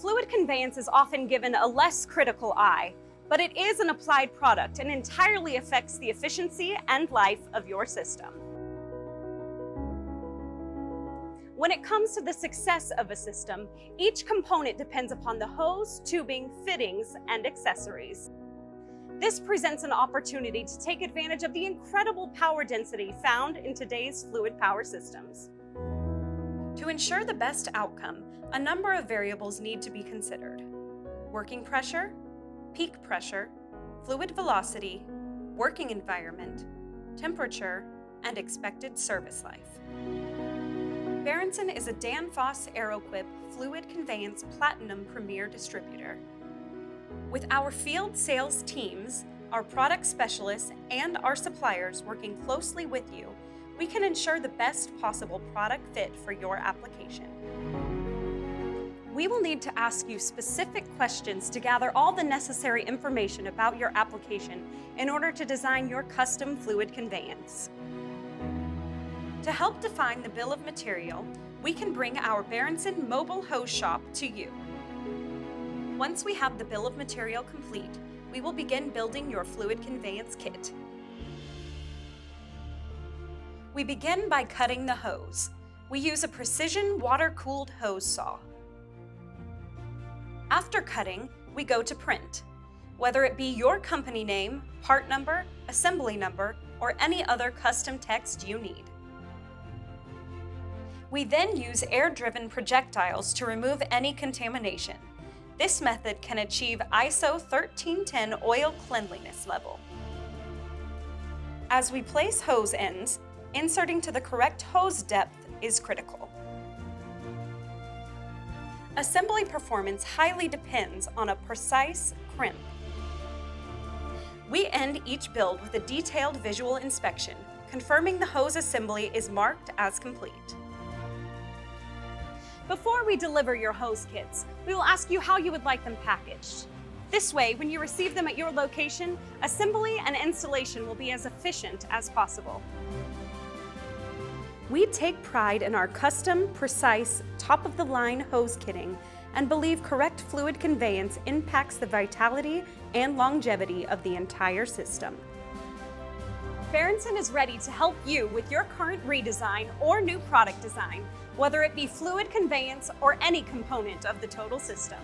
Fluid conveyance is often given a less critical eye, but it is an applied product and entirely affects the efficiency and life of your system. When it comes to the success of a system, each component depends upon the hose, tubing, fittings, and accessories. This presents an opportunity to take advantage of the incredible power density found in today's fluid power systems. To ensure the best outcome, a number of variables need to be considered: working pressure, peak pressure, fluid velocity, working environment, temperature, and expected service life. Berendsen is a Danfoss Aeroquip Fluid Conveyance Platinum Premier Distributor. With our field sales teams, our product specialists, and our suppliers working closely with you, we can ensure the best possible product fit for your application. We will need to ask you specific questions to gather all the necessary information about your application in order to design your custom fluid conveyance. To help define the bill of material, we can bring our Berendsen mobile hose shop to you. Once we have the bill of material complete, we will begin building your fluid conveyance kit. We begin by cutting the hose. We use a precision water-cooled hose saw. After cutting, we go to print. Whether it be your company name, part number, assembly number, or any other custom text you need. We then use air-driven projectiles to remove any contamination. This method can achieve ISO 1310 oil cleanliness level. As we place hose ends, inserting to the correct hose depth is critical. Assembly performance highly depends on a precise crimp. We end each build with a detailed visual inspection, confirming the hose assembly is marked as complete. Before we deliver your hose kits, we will ask you how you would like them packaged. This way, when you receive them at your location, assembly and installation will be as efficient as possible. We take pride in our custom, precise, top-of-the-line hose kitting and believe correct fluid conveyance impacts the vitality and longevity of the entire system. Berendsen is ready to help you with your current redesign or new product design, whether it be fluid conveyance or any component of the total system.